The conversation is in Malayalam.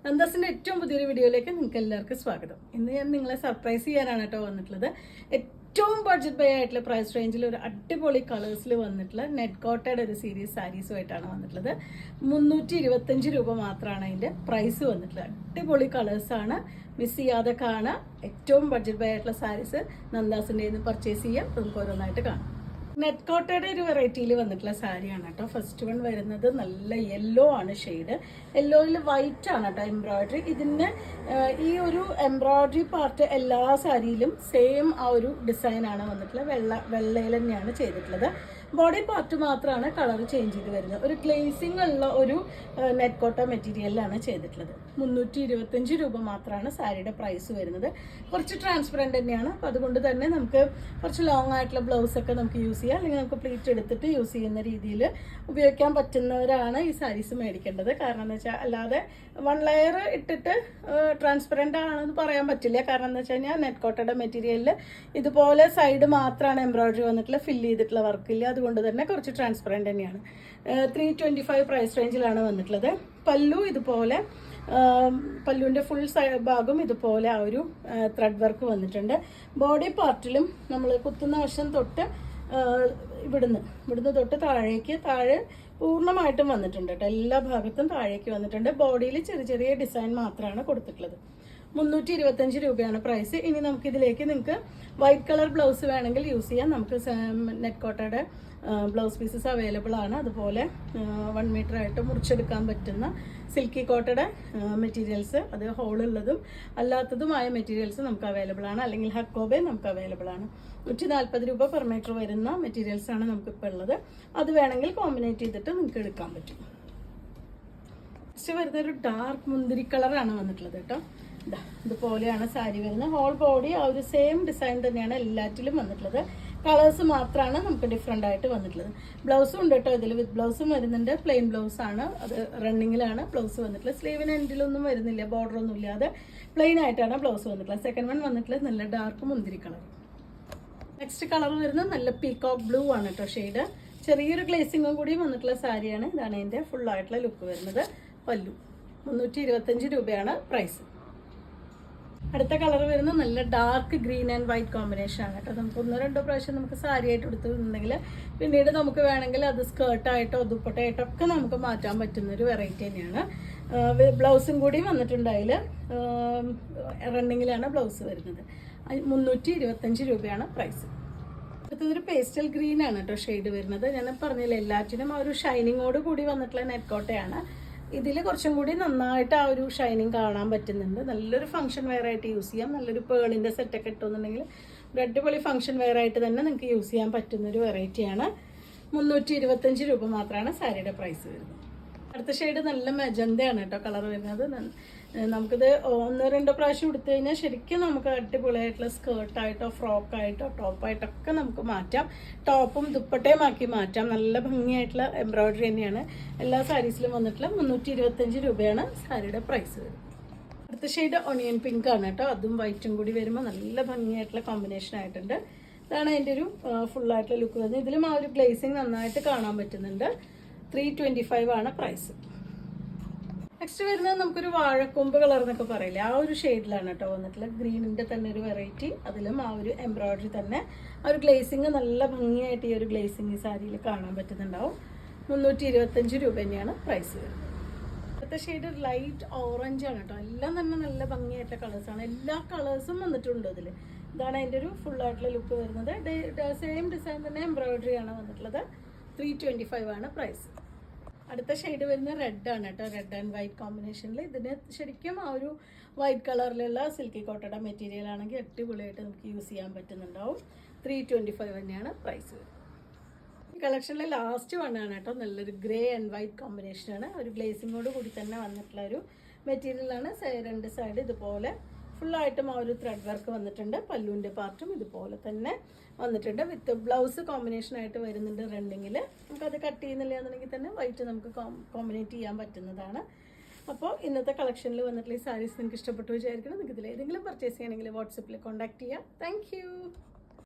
നന്ദാസിന്റെ ഏറ്റവും പുതിയൊരു വീഡിയോയിലേക്ക് നിങ്ങൾക്ക് എല്ലാവർക്കും സ്വാഗതം. ഇന്ന് ഞാൻ നിങ്ങളെ സർപ്രൈസ് ചെയ്യാനാണ് കേട്ടോ വന്നിട്ടുള്ളത്. ഏറ്റവും ബഡ്ജറ്റ് ബൈ ആയിട്ടുള്ള പ്രൈസ് റേഞ്ചിൽ ഒരു അടിപൊളി കളേഴ്സിൽ വന്നിട്ടുള്ള നെറ്റ് കോട്ടയുടെ ഒരു സീരീസ് സാരീസുമായിട്ടാണ് വന്നിട്ടുള്ളത്. 325 രൂപ മാത്രമാണ് അതിൻ്റെ പ്രൈസ് വന്നിട്ടുള്ളത്. അടിപൊളി കളേഴ്സാണ്, മിസ് ചെയ്യാതെ കാണാം. ഏറ്റവും ബഡ്ജറ്റ് ബൈ ആയിട്ടുള്ള സാരീസ് നന്ദാസിൻ്റെ നിന്ന് പർച്ചേസ് ചെയ്യാം. നമുക്ക് ഓരോന്നായിട്ട് കാണാം. നെറ്റ് കോട്ടയുടെ ഒരു വെറൈറ്റിയിൽ വന്നിട്ടുള്ള സാരിയാണ് കേട്ടോ. ഫസ്റ്റ് വൺ വരുന്നത് നല്ല യെല്ലോ ആണ് ഷെയ്ഡ്. യെല്ലോയിൽ വൈറ്റ് ആണ് കേട്ടോ എംബ്രോയിഡറി. ഇതിന് ഈ ഒരു എംബ്രോയിഡറി പാർട്ട് എല്ലാ സാരിയിലും സെയിം ആ ഒരു ഡിസൈനാണ് വന്നിട്ടുള്ളത്. വെള്ളയിൽ തന്നെയാണ് ചെയ്തിട്ടുള്ളത്. ബോഡി പാർട്ട് മാത്രമാണ് കളർ ചേഞ്ച് ചെയ്ത് വരുന്നത്. ഒരു ഗ്ലേസിംഗ് ഉള്ള ഒരു നെറ്റ് കോട്ട മെറ്റീരിയലാണ് ചെയ്തിട്ടുള്ളത്. 325 രൂപ മാത്രമാണ് സാരിയുടെ പ്രൈസ് വരുന്നത്. കുറച്ച് ട്രാൻസ്പെറൻറ്റ് തന്നെയാണ്. അപ്പോൾ അതുകൊണ്ട് തന്നെ നമുക്ക് കുറച്ച് ലോങ് ആയിട്ടുള്ള ബ്ലൗസൊക്കെ നമുക്ക് യൂസ് ചെയ്യാം, അല്ലെങ്കിൽ നമുക്ക് പ്ലീറ്റ് എടുത്തിട്ട് യൂസ് ചെയ്യുന്ന രീതിയിൽ ഉപയോഗിക്കാൻ പറ്റുന്നവരാണ് ഈ സാരീസ് മേടിക്കേണ്ടത്. കാരണം എന്ന് വെച്ചാൽ അല്ലാതെ വൺ ലെയർ ഇട്ടിട്ട് ട്രാൻസ്പെറൻ്റ് ആണെന്ന് പറയാൻ പറ്റില്ല. കാരണം എന്ന് വെച്ച് കഴിഞ്ഞാൽ നെറ്റ് കോട്ടയുടെ മെറ്റീരിയലിൽ ഇതുപോലെ സൈഡ് മാത്രമാണ് എംബ്രോയിഡറി വന്നിട്ടുള്ള, ഫില്ല് ചെയ്തിട്ടുള്ള വർക്കില്ല. അതുകൊണ്ട് തന്നെ കുറച്ച് ട്രാൻസ്പെറൻറ്റ് തന്നെയാണ്. 325 പ്രൈസ് റേഞ്ചിലാണ് വന്നിട്ടുള്ളത്. പല്ലു ഇതുപോലെ, പല്ലുവിൻ്റെ ഫുൾ ഭാഗം ഇതുപോലെ ആ ഒരു ത്രെഡ് വർക്ക് വന്നിട്ടുണ്ട്. ബോഡി പാർട്ടിലും നമ്മൾ കുത്തുന്ന വശം തൊട്ട് ഇവിടുന്ന് തൊട്ട് താഴെ പൂർണ്ണമായിട്ടും വന്നിട്ടുണ്ട് കേട്ടോ. എല്ലാ ഭാഗത്തും താഴേക്ക് വന്നിട്ടുണ്ട്. ബോഡിയിൽ ചെറിയ ഡിസൈൻ മാത്രമാണ് കൊടുത്തിട്ടുള്ളത്. 325 രൂപയാണ് പ്രൈസ്. ഇനി നമുക്കിതിലേക്ക് നിങ്ങൾക്ക് വൈറ്റ് കളർ ബ്ലൗസ് വേണമെങ്കിൽ യൂസ് ചെയ്യാം. നമുക്ക് നെറ്റ് കോട്ടയുടെ ബ്ലൗസ് പീസസ് അവൈലബിൾ ആണ്. അതുപോലെ 1 മീറ്റർ ആയിട്ട് മുറിച്ചെടുക്കാൻ പറ്റുന്ന സിൽക്കി കോട്ടയുടെ മെറ്റീരിയൽസ്, അത് ഹോളുള്ളതും അല്ലാത്തതുമായ മെറ്റീരിയൽസ് നമുക്ക് അവൈലബിൾ ആണ്. അല്ലെങ്കിൽ ഹക്കോബെ നമുക്ക് അവൈലബിൾ ആണ്. 140 രൂപ പെർ മീറ്റർ വരുന്ന മെറ്റീരിയൽസ് ആണ് നമുക്കിപ്പോൾ ഉള്ളത്. അത് വേണമെങ്കിൽ കോമ്പിനേറ്റ് ചെയ്തിട്ട് നിങ്ങൾക്ക് എടുക്കാൻ പറ്റും. നെക്സ്റ്റ് വരുന്ന ഒരു ഡാർക്ക് മുന്തിരി കളറാണ് വന്നിട്ടുള്ളത് കേട്ടോ. ഇതുപോലെയാണ് സാരി വരുന്നത്. ഹോൾ ബോഡി ആ ഒരു സെയിം ഡിസൈൻ തന്നെയാണ് എല്ലാറ്റിലും വന്നിട്ടുള്ളത്. കളേഴ്സ് മാത്രമാണ് നമുക്ക് ഡിഫറെൻ്റ് ആയിട്ട് വന്നിട്ടുള്ളത്. ബ്ലൗസും ഉണ്ട് കേട്ടോ. ഇതിൽ വിത്ത് ബ്ലൗസും വരുന്നുണ്ട്. പ്ലെയിൻ ബ്ലൗസ് ആണ്, അത് റണ്ണിങ്ങിലാണ് ബ്ലൗസ് വന്നിട്ടുള്ളത്. സ്ലീവിന് എൻഡിലൊന്നും വരുന്നില്ല, ബോർഡർ ഒന്നും ഇല്ലാതെ പ്ലെയിൻ ആയിട്ടാണ് ബ്ലൗസ് വന്നിട്ടുള്ളത്. സെക്കൻഡ് വൺ വന്നിട്ടുള്ളത് നല്ല ഡാർക്ക് മുന്തിരി കളർ. നെക്സ്റ്റ് കളർ വരുന്നത് നല്ല പീകോക്ക് ബ്ലൂ ആണ് കേട്ടോ ഷെയ്ഡ്. ചെറിയൊരു ഗ്ലേസിങ്ങും കൂടി വന്നിട്ടുള്ള സാരിയാണ്. ഇതാണ് അതിൻ്റെ ഫുള്ളായിട്ടുള്ള ലുക്ക് വരുന്നത്. പല്ലു 325 രൂപയാണ് പ്രൈസ്. അടുത്ത കളർ വരുന്നത് നല്ല dark green and white combination ആണ് കേട്ടോ. നമുക്ക് 1-2 പ്രാവശ്യം നമുക്ക് സാരി ആയിട്ട് എടുത്തിട്ടുണ്ടെങ്കിൽ പിന്നീട് നമുക്ക് വേണമെങ്കിൽ അത് സ്കേർട്ടായിട്ടോ ദുപ്പട്ടയായിട്ടോ ഒക്കെ നമുക്ക് മാറ്റാൻ പറ്റുന്നൊരു വെറൈറ്റി തന്നെയാണ്. ബ്ലൗസും കൂടി വന്നിട്ടുണ്ട്. അതിൽ റണ്ണിങ്ങിലാണ് ബ്ലൗസ് വരുന്നത്. 325 രൂപയാണ് പ്രൈസ്. അടുത്തതൊരു പേസ്റ്റൽ ഗ്രീൻ ആണ് കേട്ടോ ഷെയ്ഡ് വരുന്നത്. ഞാൻ പറഞ്ഞില്ല, എല്ലാറ്റിനും ആ ഒരു ഷൈനിങ്ങോട് കൂടി വന്നിട്ടുള്ള നെറ്റ് കോട്ടയാണ്. ഇതിൽ കുറച്ചും കൂടി നന്നായിട്ട് ആ ഒരു ഷൈനിങ് കാണാൻ പറ്റുന്നുണ്ട്. നല്ലൊരു ഫംഗ്ഷൻ വെയർ ആയിട്ട് യൂസ് ചെയ്യാം. നല്ലൊരു പേളിൻ്റെ സെറ്റൊക്കെ ഇട്ടുന്നുണ്ടെങ്കിൽ ഒരു അടിപൊളി ഫംഗ്ഷൻ വെയർ ആയിട്ട് തന്നെ നിങ്ങൾക്ക് യൂസ് ചെയ്യാൻ പറ്റുന്നൊരു വെറൈറ്റിയാണ്. 325 രൂപ മാത്രമാണ് സാരിയുടെ പ്രൈസ് വരുന്നത്. അടുത്ത ഷെയ്ഡ് നല്ല മെജന്തയാണ് കേട്ടോ കളർ വരുന്നത്. നമുക്കിത് 1-2 പ്രാവശ്യം എടുത്തു കഴിഞ്ഞാൽ ശരിക്കും നമുക്ക് അടിപൊളിയായിട്ടുള്ള സ്കേർട്ടായിട്ടോ ഫ്രോക്കായിട്ടോ ടോപ്പായിട്ടൊക്കെ നമുക്ക് മാറ്റാം. ടോപ്പും ദുപ്പട്ടയും ആക്കി മാറ്റാം. നല്ല ഭംഗിയായിട്ടുള്ള എംബ്രോയിഡറി തന്നെയാണ് എല്ലാ സാരീസിലും വന്നിട്ടുള്ള. 325 രൂപയാണ് സാരിയുടെ പ്രൈസ് വരുന്നത്. അടുത്ത ഷെയ്ഡ് ഒണിയൻ പിങ്ക് ആണ് കേട്ടോ. അതും വൈറ്റും കൂടി വരുമ്പോൾ നല്ല ഭംഗിയായിട്ടുള്ള കോമ്പിനേഷൻ ആയിട്ടുണ്ട്. ഇതാണ് അതിൻ്റെ ഒരു ഫുള്ളായിട്ടുള്ള ലുക്ക് വരുന്നത്. ഇതിലും ആ ഒരു ഗ്ലേസിങ് നന്നായിട്ട് കാണാൻ പറ്റുന്നുണ്ട്. 325 ആണ് പ്രൈസ്. നെക്സ്റ്റ് വരുന്നത് നമുക്കൊരു വാഴക്കൊമ്പ് കളർ എന്നൊക്കെ പറയില്ലേ, ആ ഒരു ഷെയ്ഡിലാണ് കേട്ടോ വന്നിട്ടുള്ളത്. ഗ്രീനിൻ്റെ തന്നെ ഒരു വെറൈറ്റി. അതിലും ആ ഒരു എംബ്രോയിഡറി തന്നെ ആ ഒരു ഗ്ലേസിങ് നല്ല ഭംഗിയായിട്ട് ഈ ഒരു ഗ്ലേസിങ് ഈ സാരിയിൽ കാണാൻ പറ്റുന്നുണ്ടാവും. 325 രൂപ തന്നെയാണ് പ്രൈസ് വരുന്നത്. അടുത്ത ഷെയ്ഡ് ലൈറ്റ് ഓറഞ്ച് ആണ് കേട്ടോ. എല്ലാം തന്നെ നല്ല ഭംഗിയായിട്ടുള്ള കളേഴ്സാണ്. എല്ലാ കളേഴ്സും വന്നിട്ടുണ്ട് അതിൽ. ഇതാണ് അതിൻ്റെ ഒരു ഫുള്ളായിട്ടുള്ള ലുക്ക് വരുന്നത്. സെയിം ഡിസൈൻ തന്നെ എംബ്രോയിഡറി ആണ് വന്നിട്ടുള്ളത്. 325 ആണ് പ്രൈസ്. അടുത്ത ഷെയ്ഡ് വരുന്ന റെഡ് ആണ് കേട്ടോ. റെഡ് ആൻഡ് വൈറ്റ് കോമ്പിനേഷനിൽ. ഇതിന് ശരിക്കും ആ ഒരു വൈറ്റ് കളറിലുള്ള സിൽക്കി കോട്ടയുടെ മെറ്റീരിയൽ ആണെങ്കിൽ അടിപൊളിയായിട്ട് നമുക്ക് യൂസ് ചെയ്യാൻ പറ്റുന്നുണ്ടാവും. 325 തന്നെയാണ് പ്രൈസ് വരുന്നത്. ഈ കളക്ഷനിലെ ലാസ്റ്റ് വണ്ണാണ് കേട്ടോ. നല്ലൊരു ഗ്രേ ആൻഡ് വൈറ്റ് കോമ്പിനേഷനാണ്. ഒരു ഗ്ലേസിങ്ങോട് കൂടി തന്നെ വന്നിട്ടുള്ള ഒരു മെറ്റീരിയലാണ്. 2 സൈഡ് ഇതുപോലെ ഫുള്ളായിട്ടും ആ ഒരു ത്രെഡ് വർക്ക് വന്നിട്ടുണ്ട്. പല്ലുവിൻ്റെ പാർട്ടും ഇതുപോലെ തന്നെ വന്നിട്ടുണ്ട്. വിത്ത് ബ്ലൗസ് കോമ്പിനേഷനായിട്ട് വരുന്നുണ്ട് റണ്ണിങ്ങിൽ. നമുക്കത് കട്ട് ചെയ്യുന്നില്ല എന്നുണ്ടെങ്കിൽ തന്നെ വൈറ്റ് നമുക്ക് കോമ്പിനേറ്റ് ചെയ്യാൻ പറ്റുന്നതാണ്. അപ്പോൾ ഇന്നത്തെ കളക്ഷനിൽ വന്നിട്ടുള്ള ഈ സാരീസ് നിങ്ങൾക്ക് ഇഷ്ടപ്പെട്ടു വിചാരിക്കണം. നിങ്ങൾക്ക് ഇതിൽ ഏതെങ്കിലും പർച്ചേസ് ചെയ്യണമെങ്കിൽ വാട്സപ്പിൽ കോൺടാക്ട് ചെയ്യാം. താങ്ക്